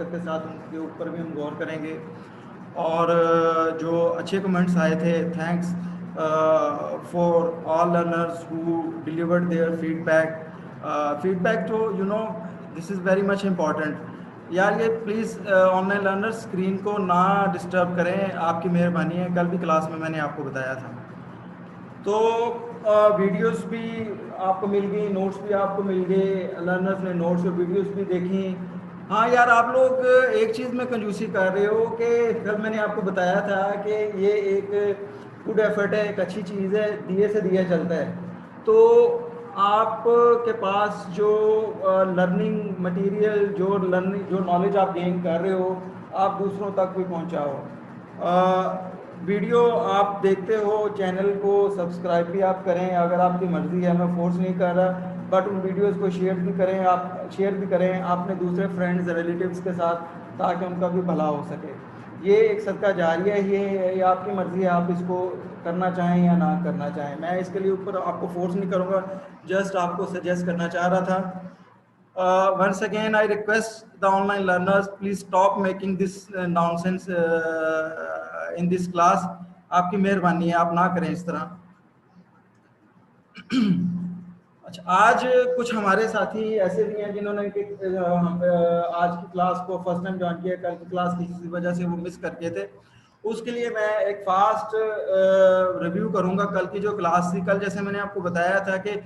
के साथ उनके ऊपर भी हम गौर करेंगे। और जो अच्छे कमेंट्स आए थे, thanks for all learners who delivered their feedback तो this is very much important. यार ये प्लीज़ ऑनलाइन लर्नर्स स्क्रीन को ना डिस्टर्ब करें, आपकी मेहरबानी है। कल भी क्लास में मैंने आपको बताया था। तो वीडियोस भी आपको मिल गई, नोट्स भी आपको मिल गए, लर्नर्स ने नोट्स और वीडियोस भी देखी। हाँ यार, आप लोग एक चीज़ में कंजूसी कर रहे हो कि कल मैंने आपको बताया था कि ये एक गुड एफर्ट है, एक अच्छी चीज़ है, दिए से दिया चलता है। तो आपके पास जो लर्निंग मटेरियल, जो नॉलेज आप गेन कर रहे हो, आप दूसरों तक भी पहुंचाओ। वीडियो आप देखते हो, चैनल को सब्सक्राइब भी आप करें अगर आपकी मर्ज़ी है, मैं फोर्स नहीं कर रहा, बट उन वीडियोस को शेयर भी करें, आप शेयर भी करें अपने दूसरे फ्रेंड्स रिलेटिव्स के साथ, ताकि उनका भी भला हो सके। ये एक सदका जारिया ही है, ये आपकी मर्ज़ी है, आप इसको करना चाहें या ना करना चाहें। मैं इसके लिए ऊपर आपको फोर्स नहीं करूँगा, जस्ट आपको सजेस्ट करना चाह रहा था। Once again, I request the online learners, please stop making this nonsense in this class. आपकी मेहरबानी है, आप ना करें इस तरह। अच्छा, आज कुछ हमारे साथी ऐसे भी हैं जिन्होंने आज की क्लास को फर्स्ट टाइम ज्वाइन किया, कल की क्लास किसी वजह से वो मिस कर गए थे। उसके लिए मैं एक फास्ट रिव्यू करूंगा कल की जो क्लास थी। कल जैसे मैंने आपको बताया था कि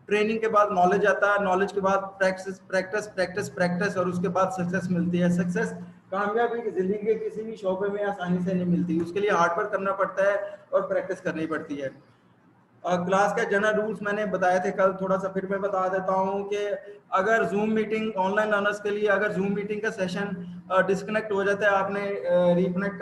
ट्रेनिंग के बाद नॉलेज आता है, नॉलेज के बाद प्रैक्टिस प्रैक्टिस प्रैक्टिस प्रैक्टिस, और उसके बाद सक्सेस मिलती है। सक्सेस कामयाबी की जिंदगी के किसी भी शौबे में आसानी से नहीं मिलती, उसके लिए हार्ड वर्क करना पड़ता है और प्रैक्टिस करनी पड़ती है। क्लास के जनरल रूल्स मैंने बताए थे कल, थोड़ा सा फिर मैं बता देता हूँ कि अगर जूम मीटिंग ऑनलाइन लर्नर्स के लिए, अगर जूम मीटिंग का सेशन डिस्कनेक्ट हो जाता है, आपने रिकनेक्ट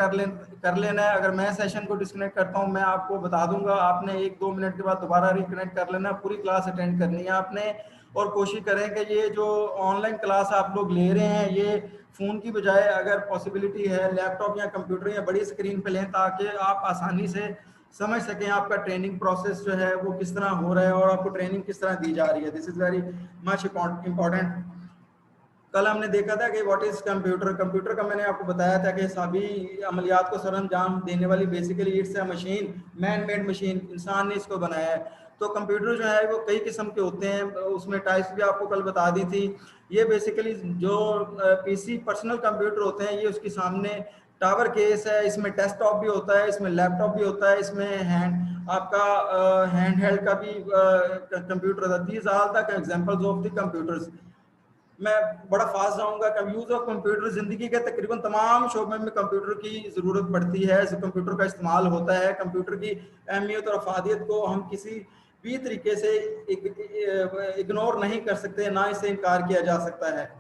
कर लेना है। अगर मैं सेशन को डिस्कनेक्ट करता हूँ, मैं आपको बता दूंगा, आपने 1-2 मिनट के बाद दोबारा रिकनेक्ट कर लेना। पूरी क्लास अटेंड करनी है आपने, और कोशिश करें कि ये जो ऑनलाइन क्लास आप लोग ले रहे हैं, ये फ़ोन की बजाय अगर पॉसिबिलिटी है लैपटॉप या कंप्यूटर या बड़ी स्क्रीन पे लें, ताकि आप आसानी से समझ सकें आपका ट्रेनिंग प्रोसेस जो है वो किस तरह हो रहा है और आपको ट्रेनिंग किस तरह दी जा रही है। This is very much important. कल हमने देखा था कि व्हाट इज़ कंप्यूटर। कंप्यूटर का मैंने आपको बताया था कि सभी अमलियात को सरअंजाम देने वाली, basically it's a machine, man made machine, इंसान ने इसको बनाया है। तो कंप्यूटर जो है वो कई किस्म के होते हैं, उसमें टाइप्स भी आपको कल बता दी थी। ये बेसिकली जो पीसी पर्सनल कंप्यूटर होते हैं, ये उसके सामने टावर केस है, इसमें डेस्कटॉप भी होता है, इसमें लैपटॉप भी होता है, इसमें आपका हैंड हेल्ड का भी कंप्यूटर होता है। These are the examples of the computers. मैं बड़ा फास्ट जाऊंगा। यूज ऑफ कंप्यूटर, जिंदगी के तकरीबन तमाम शोबे में कंप्यूटर की जरूरत पड़ती है, कंप्यूटर का इस्तेमाल होता है। कंप्यूटर की अहमियत और अफादियत को हम किसी भी तरीके से इग्नोर नहीं कर सकते, ना इससे इनकार किया जा सकता है।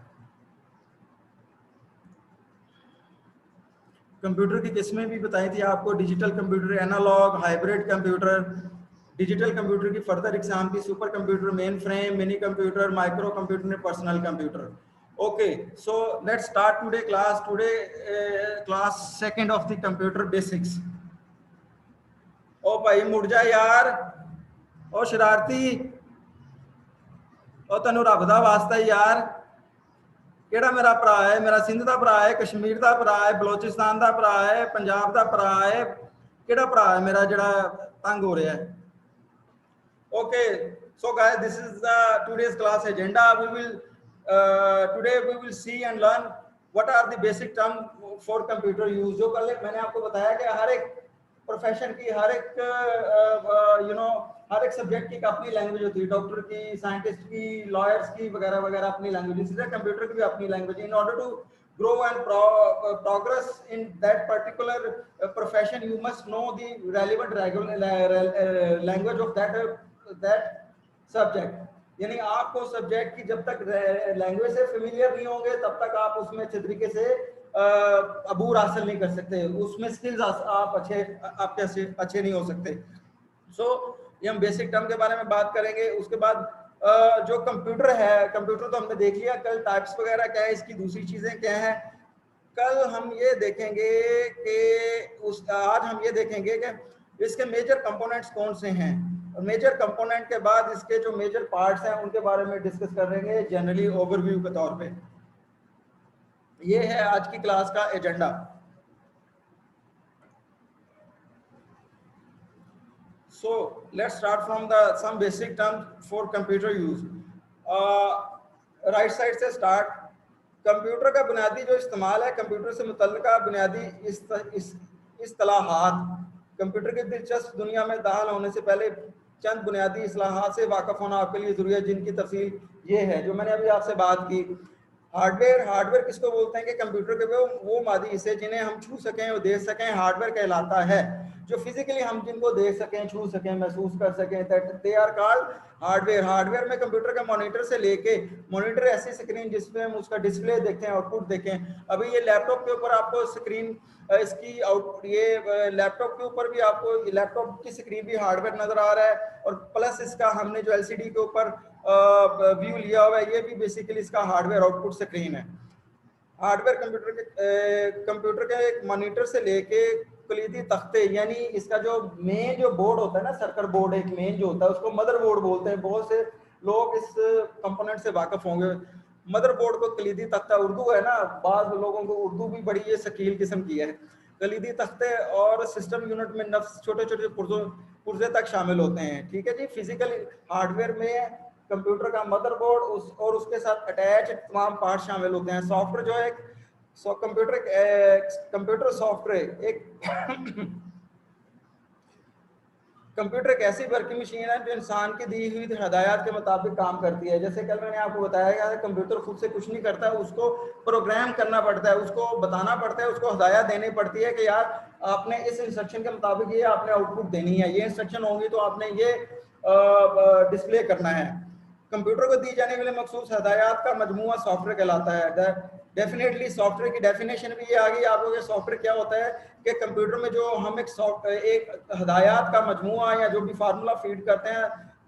कंप्यूटर की किस्में भी बताई थी आपको, digital computer, analogue, hybrid computer. Digital computer की फर्दर एग्जाम थी super computer, mainframe, mini computer, micro computer, personal computer. Okay, so let's start today class. Today class second of the computer basics. ओ भाई मुड़ जा यार, ओ शरारती, ओ तेन रब दा वास्ता है यार। ਕਿਹੜਾ ਮੇਰਾ ਭਰਾ ਹੈ? ਮੇਰਾ ਸਿੰਧ ਦਾ ਭਰਾ ਹੈ, ਕਸ਼ਮੀਰ ਦਾ ਭਰਾ ਹੈ, ਬਲੋਚਿਸਤਾਨ ਦਾ ਭਰਾ ਹੈ, ਪੰਜਾਬ ਦਾ ਭਰਾ ਹੈ। ਕਿਹੜਾ ਭਰਾ ਹੈ ਮੇਰਾ ਜਿਹੜਾ ਤੰਗ ਹੋ ਰਿਹਾ ਹੈ? Okay, so guys, this is the today's class agenda. Today we will see and learn what are the basic term for computer use. जो कल मैंने आपको बताया कि हर एक प्रोफेशन की, हर एक हर एक सब्जेक्ट की अपनी लैंग्वेज होती है। डॉक्टर की, साइंटिस्ट की, लॉयर्स की, वगैरह वगैरह अपनी लैंग्वेज, इसी तरह कंप्यूटर की भी अपनी language. In order to grow and progress in that particular profession, you must know the relevant language of that subject. यानी आपको सब्जेक्ट की जब तक लैंग्वेज से फेमिलियर नहीं होंगे, तब तक आप उसमें अच्छे तरीके से अबूर हासिल नहीं कर सकते, उसमें स्किल्स आप आपके अच्छे नहीं हो सकते। सो ये हम बेसिक टर्म के बारे में बात करेंगे। उसके बाद जो कंप्यूटर है, कंप्यूटर तो हमने देख लिया। कल टाइप्स वगैरह क्या है, इसकी दूसरी चीजें क्या है, कल हम ये देखेंगे कि आज हम ये देखेंगे कि इसके मेजर कंपोनेंट्स कौन से हैं, और मेजर कंपोनेंट के बाद इसके जो मेजर पार्ट्स हैं उनके बारे में डिस्कस करेंगे जनरली ओवरव्यू के तौर पे। ये है आज की क्लास का agenda. So let's start from the some basic terms for computer use. Right side से स्टार्ट। कंप्यूटर का बुनियादी जो इस्तेमाल है, कंप्यूटर से मुतल्लिका बुनियादी इस्तिलाहात। कंप्यूटर की दिलचस्प दुनिया में दाखिल होने से पहले चंद बुनियादी इस्तिलाहात से वाकिफ होना आपके लिए जरूरी है, जिनकी तफसील ये है जो मैंने अभी आपसे बात की। हार्डवेयर किसको बोलते हैं कि कंप्यूटर के वो मादी हिस्से जिन्हें हम छू सकें और देख सकें, हार्डवेयर कहलाता है। जो फिजिकली हम जिनको देख सकें, छू सकें, महसूस कर सकें, that they are called hardware. Hardware में कंप्यूटर का मॉनिटर से लेके, मॉनिटर ऐसी स्क्रीन जिसमें हम उसका डिस्प्ले देखें, आउटपुट देखें। अभी ये लैपटॉप के ऊपर आपको स्क्रीन इसकी आउट, ये लैपटॉप के ऊपर भी आपको लैपटॉप की स्क्रीन भी हार्डवेयर नजर आ रहा है, और प्लस इसका हमने जो एलसीडी के ऊपर व्यू लिया हुआ है, ये भी बेसिकली इसका हार्डवेयर आउटपुट स्क्रीन है। हार्डवेयर कंप्यूटर के एक मॉनिटर से लेके कलीदी तख्ते, यानी इसका जो मेन जो बोर्ड होता है ना, सर्किट बोर्ड एक मेन जो होता है, उसको मदरबोर्ड बोलते हैं। बहुत से लोग इस कंपोनेंट से वाकिफ होंगे। मदरबोर्ड को कलीदी तख्ता, उर्दू है ना, बाद लोगों को उर्दू भी बड़ी ये शकील किस्म की है। कलीदी तख्ते और सिस्टम यूनिट में नफ्स छोटे छोटे पुर्जे तक शामिल होते हैं। ठीक है जी। फिजिकल हार्डवेयर में कंप्यूटर का मदरबोर्ड और उसके साथ अटैच तमाम पार्ट शामिल होते हैं। सॉफ्टवेयर जो है कंप्यूटर सॉफ्टवेयर एक कंप्यूटर एक ऐसी वर्किंग मशीन है जो इंसान की दी हुई हिदायत के मुताबिक काम करती है। जैसे कल मैंने आपको बताया कि कंप्यूटर खुद से कुछ नहीं करता है, उसको प्रोग्राम करना पड़ता है, उसको बताना पड़ता है, उसको हिदायत देनी पड़ती है कि यार आपने इस इंस्ट्रक्शन के मुताबिक ये आपने आउटपुट देनी है, ये इंस्ट्रक्शन होंगी तो आपने ये डिस्प्ले करना है। कंप्यूटर को दी जाने वाले मखसूस हदायत का मजमूआ सॉफ्टवेयर कहलाता है। डेफिनेटली सॉफ्टवेयर की डेफिनेशन भी ये आ गई आपको। सॉफ्टवेयर क्या होता है कि कंप्यूटर में जो हम एक हदायत का मजमूआ या जो भी फार्मूला फीड करते हैं,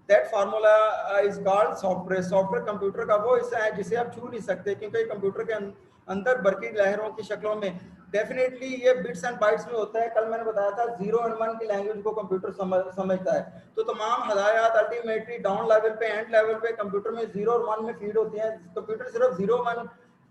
that formula is called software. Software computer का वो हिस्सा है जिसे आप छू नहीं सकते, क्योंकि कंप्यूटर के अंदर बरकी लहरों की शक्लों में डेफिनेटली ये बिट्स एंड बाइट्स में होता है। कल मैंने बताया था 0 और 1 की लैंग्वेज को कंप्यूटर समझता है। तो तमाम हदायत अल्टीमेटली डाउन लेवल पे, एंड लेवल पे कंप्यूटर में 0 और 1 में फीड होती हैं। कंप्यूटर सिर्फ 0-1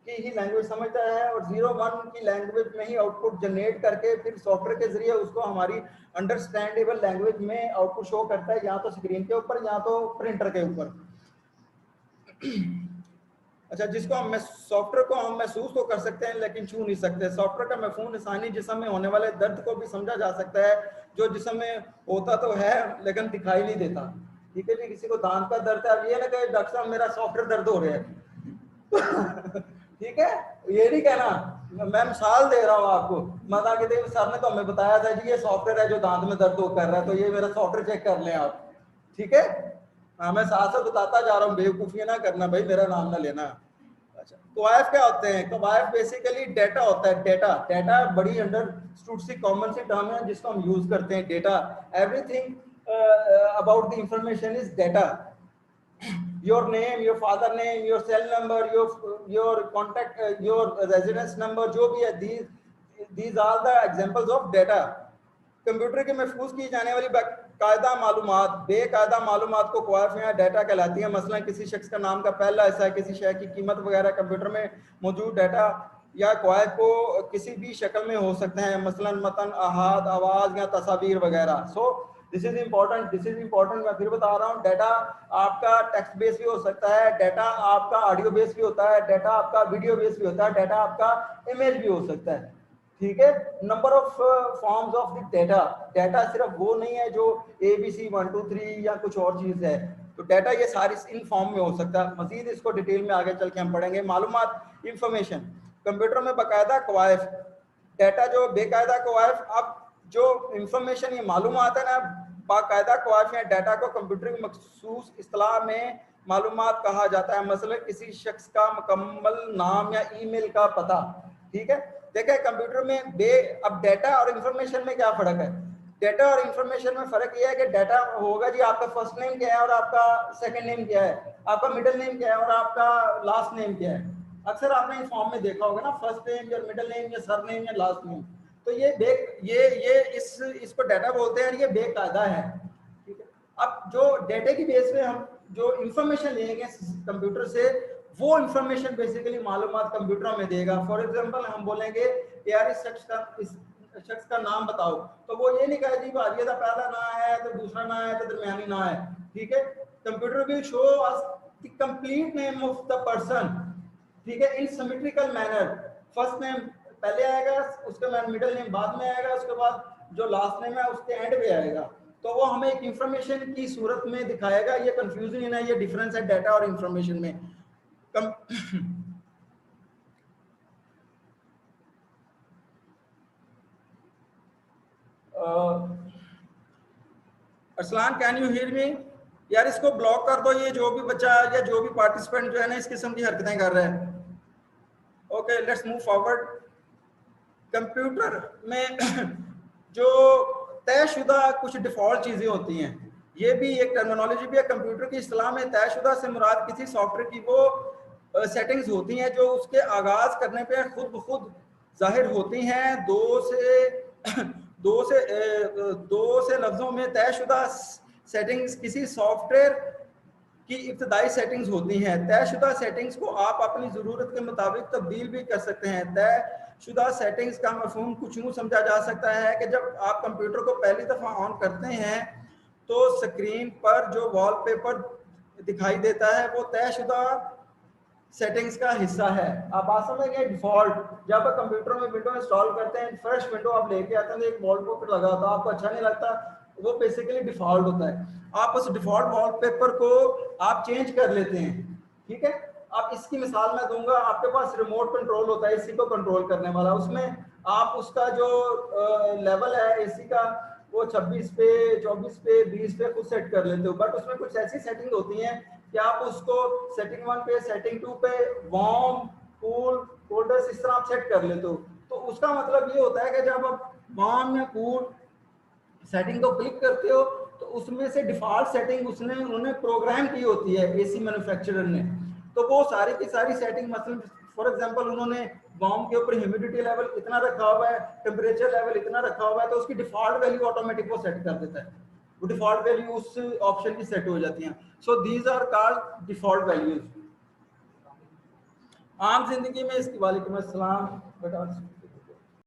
की ही लैंग्वेज समझता है, और 0-1 की लैंग्वेज में ही आउटपुट जनरेट करके फिर सॉफ्टवेयर के जरिए उसको हमारी अंडरस्टैंडेबल लैंग्वेज में आउटपुट शो करता है, या तो स्क्रीन के ऊपर या तो प्रिंटर के ऊपर। अच्छा, जिसको हम सॉफ्टवेयर को हम महसूस तो कर सकते हैं लेकिन छू नहीं सकते। सॉफ्टवेयर का मफहूम इंसानी जिस्म में होने वाले दर्द को भी समझा जा सकता है, जो जिस्म में होता तो है लेकिन दिखाई नहीं देता। ठीक है जी। किसी को दांत का दर्द है, अब ये ना कहे डॉक्टर साहब मेरा सॉफ्टवेयर दर्द हो रहा है ठीक है, ये नहीं कहना। मैं मिसाल दे रहा हूँ आपको, मजा के सर ने तो हमें बताया था जी ये सॉफ्टवेयर है जो दांत में दर्द कर रहा है, तो ये मेरा सॉफ्टवेयर चेक कर लें आप। ठीक है। हाँ, मैं साथ साथ बताता जा रहा हूँ, बेवकूफियां ना करना भाई, मेरा नाम ना लेना। अच्छा, कवायफ क्या होते हैं? कवायफ बेसिकली डेटा होता है। डेटा बड़ी अंडरस्टूड सी कॉमन सी टर्म है जिसको हम यूज करते हैं। Data, everything about the information is data. your name, your father name, your cell number, your contact, your residence number, जो भी है, these are the examples of data। Computer के महफूज की जाने वाली कायदा मालूमात, बेकायदा मालूमात को कवायफ या डाटा कहलाती है। मसलन किसी शख्स का नाम का पहला हिस्सा, किसी शय की कीमत वगैरह कंप्यूटर में मौजूद डाटा या कवायद को किसी भी शक्ल में हो सकते हैं, मसलन मतन, अहाद, आवाज या तस्वीर वगैरह। So this is important. मैं फिर बता रहा हूँ, डाटा आपका टेक्स्ट बेस भी हो सकता है, डाटा आपका ऑडियो बेस भी होता है, डाटा आपका वीडियो बेस भी होता है, डाटा आपका इमेज भी हो सकता है। ठीक है। Number of forms of the data सिर्फ वो नहीं है जो ABC 1 2 3 या कुछ और चीज है। तो डाटा ये सारी इन फॉर्म में हो सकता है। मजीद इसको डिटेल में आगे चल के हम पढ़ेंगे। मालूमात, इंफॉर्मेशन, कंप्यूटर में बाकायदा कवायफ, डाटा जो बेकायदा कवायफ। अब जो इंफॉर्मेशन, ये मालूमात है ना, बाकायदा कवायफ या डाटा को कंप्यूटर की मखसूस इस्तिलाह में मालूमात कहा जाता है। मसलन किसी शख्स का मुकम्मल नाम या ईमेल का पता। ठीक है। देखिए कंप्यूटर में अब डाटा और इंफॉर्मेशन में क्या फर्क है? डाटा और इंफॉर्मेशन में फर्क ये है कि डाटा होगा जी आपका फर्स्ट नेम क्या है और आपका सेकंड नेम क्या है, आपका मिडिल नेम क्या है और आपका लास्ट नेम क्या है। अक्सर आपने इस फॉर्म में देखा होगा ना, फर्स्ट नेम या मिडिल नेम या सर नेम या लास्ट नेम। तो ये इसको डाटा बोलते हैं, ये बेकायदा है। ठीक है। अब जो डाटा की बेस पे हम जो इंफॉर्मेशन लेंगे कंप्यूटर से, वो इंफॉर्मेशन बेसिकली मालूमात कंप्यूटर में देगा। फॉर एग्जांपल हम बोलेंगे यार इस शख्स का नाम बताओ, तो वो ये नहीं कहे जी भाई ये तो पहला ना है तो दूसरा ना है तो दरमियानी ना है, ठीक है। Computer will show us the complete name of the person, ठीक है, इन सिमेट्रिकल मैनर। फर्स्ट नेम पहले आएगा, उसके बाद मिडिल नेम बाद में आएगा, उसके बाद जो लास्ट नेम है उसके एंड पे आएगा। तो वो हमें एक इंफॉर्मेशन की सूरत में दिखाएगा। ये कंफ्यूजन है, ये डिफरेंस है डाटा और इंफॉर्मेशन में। Arsalan can you hear me? यार इसको ब्लॉक कर दो, ये जो भी बच्चा या जो भी पार्टिसिपेंट जो है ना इस किस्म की हरकतें कर रहा है। Okay let's move forward. Computer में जो तयशुदा कुछ डिफॉल्ट चीजें होती हैं, ये भी एक टर्मिनोलॉजी भी है कंप्यूटर की इस्तेलाह में। तयशुदा से मुराद किसी सॉफ्टवेयर की वो सेटिंग्स होती हैं जो उसके आगाज करने पे खुद ब खुद जाहिर होती हैं। दो से लफ्जों में तयशुदा सेटिंग्स किसी सॉफ्टवेयर की इब्तदाई सेटिंग्स होती हैं। तयशुदा सेटिंग्स को आप अपनी ज़रूरत के मुताबिक तब्दील भी कर सकते हैं। तयशुदा सेटिंग्स का मफहूम कुछ यूँ समझा जा सकता है कि जब आप कंप्यूटर को पहली दफ़ा ऑन करते हैं तो स्क्रीन पर जो वॉलपेपर दिखाई देता है वो तयशुदा सेटिंग्स का हिस्सा है। आप बात समझेंगे। डिफॉल्ट, जब आप कंप्यूटर में विंडो इंस्टॉल करते हैं, फ्रेश विंडो आप लेके आते हैं तो एक वॉलपेपर लगा होता है, आपको अच्छा नहीं लगता, वो बेसिकली डिफॉल्ट होता है। आप उस डिफॉल्ट वॉलपेपर को आप चेंज कर लेते हैं, ठीक है। आप इसकी मिसाल मैं दूंगा, आपके पास रिमोट कंट्रोल होता है एसी को कंट्रोल करने वाला, उसमें आप उसका जो लेवल है एसी का वो 26 पे, 24 पे, 20 पे खुद सेट कर लेते हो। बट उसमें कुछ ऐसी सेटिंग होती हैं कि आप उसको सेटिंग 1 पे, सेटिंग 2 पे, वार्म, कूल, कोल्डर्स इस तरह आप सेट कर लेते हो। तो उसका मतलब ये होता है कि जब आप वार्म या कूल सेटिंग को क्लिक करते हो तो उसमें से डिफॉल्ट सेटिंग उन्होंने प्रोग्राम की होती है एसी मैन्युफैक्चरर ने। तो वो सारी की सारी सेटिंग, मतलब फॉर एग्जांपल उन्होंने वार्म के ऊपर ह्यूमिडिटी लेवल इतना रखा हुआ है, टेम्परेचर लेवल इतना रखा हुआ है, तो उसकी डिफॉल्ट वैल्यू ऑटोमेटिक वो सेट कर देता है। वो डिफॉल्ट वैल्यू उस ऑप्शन की सेट हो जाती हैं। So these are called default values. आम जिंदगी में इसकी वालेकुम अस्सलाम बेटा